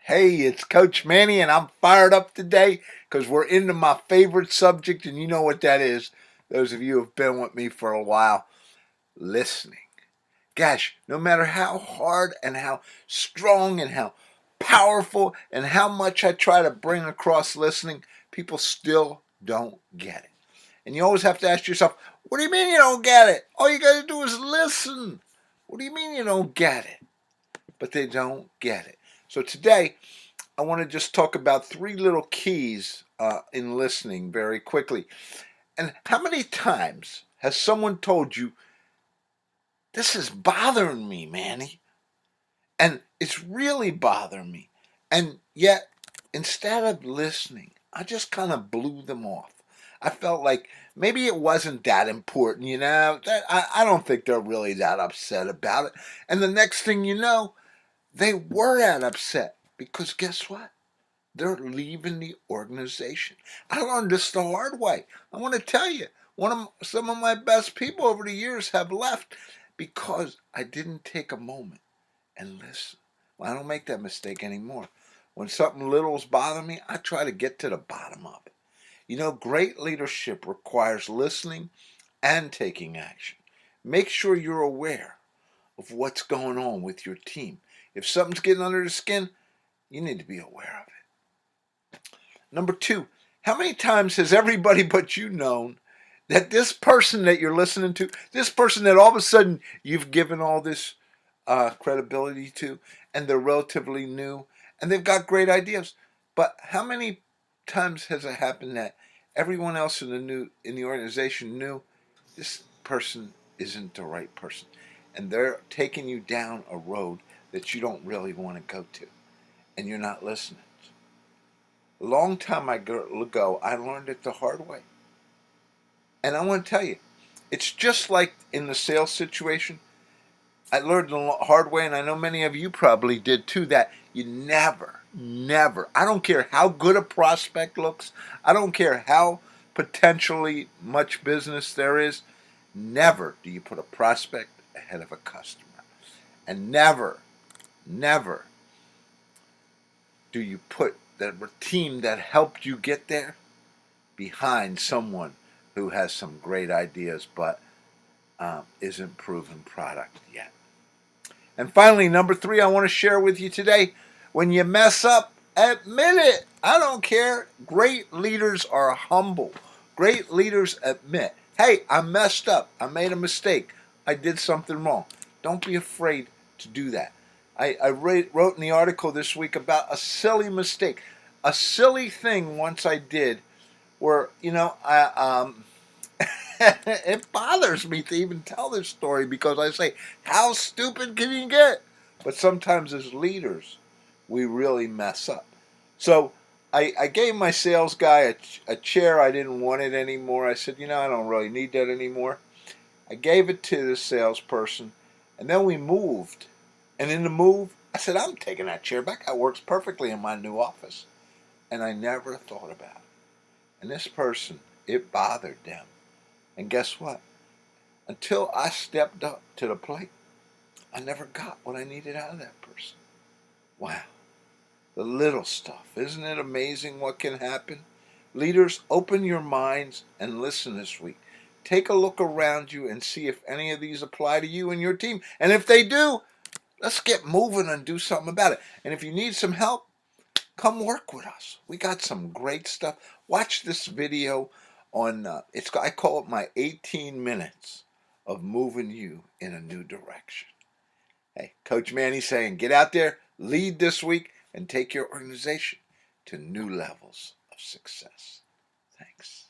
Hey, it's Coach Manny, and I'm fired up today because we're into my favorite subject, and you know what that is. Those of you who have been with me for a while, listening. Gosh, no matter how hard and how strong and how powerful and how much I try to bring across listening, people still don't get it. And you always have to ask yourself, what do you mean you don't get it? All you got to do is listen. What do you mean you don't get it? But they don't get it. So today, I want to just talk about three little keys in listening very quickly. And how many times has someone told you, this is bothering me, Manny? And it's really bothering me. And yet, instead of listening, I just kind of blew them off. I felt like maybe it wasn't that important, I don't think they're really that upset about it. And the next thing you know, they were that upset because guess what? They're leaving the organization. I learned this the hard way. I want to tell you, some of my best people over the years have left because I didn't take a moment and listen. Well, I don't make that mistake anymore. When something little's bothering me, I try to get to the bottom of it. Great leadership requires listening and taking action. Make sure you're aware of what's going on with your team. If something's getting under the skin, you need to be aware of it. Number two, how many times has everybody but you known that this person that you're listening to, this person that all of a sudden you've given all this credibility to, and they're relatively new, and they've got great ideas, but how many times has it happened that everyone else in the organization knew this person isn't the right person, and they're taking you down a road that you don't really want to go to, and you're not listening? A long time ago, I learned it the hard way. And I want to tell you, it's just like in the sales situation. I learned the hard way, and I know many of you probably did too, that you never, I don't care how good a prospect looks, I don't care how potentially much business there is, never do you put a prospect ahead of a customer. And never do you put the team that helped you get there behind someone who has some great ideas but isn't proven product yet. And finally, number three, I want to share with you today, when you mess up, admit it. I don't care. Great leaders are humble. Great leaders admit, hey, I messed up. I made a mistake. I did something wrong. Don't be afraid to do that. I wrote in the article this week about a silly mistake, a silly thing once I did where, it bothers me to even tell this story because I say, how stupid can you get? But sometimes as leaders, we really mess up. So I gave my sales guy a chair. I didn't want it anymore. I said, I don't really need that anymore. I gave it to the salesperson, and then we moved. And in the move, I said, I'm taking that chair back. That works perfectly in my new office. And I never thought about it. And this person, it bothered them. And guess what? Until I stepped up to the plate, I never got what I needed out of that person. Wow. The little stuff. Isn't it amazing what can happen? Leaders, open your minds and listen this week. Take a look around you and see if any of these apply to you and your team. And if they do, let's get moving and do something about it. And if you need some help, come work with us. We got some great stuff. Watch this video on, I call it my 18 minutes of moving you in a new direction. Hey, Coach Manny saying, get out there, lead this week, and take your organization to new levels of success. Thanks.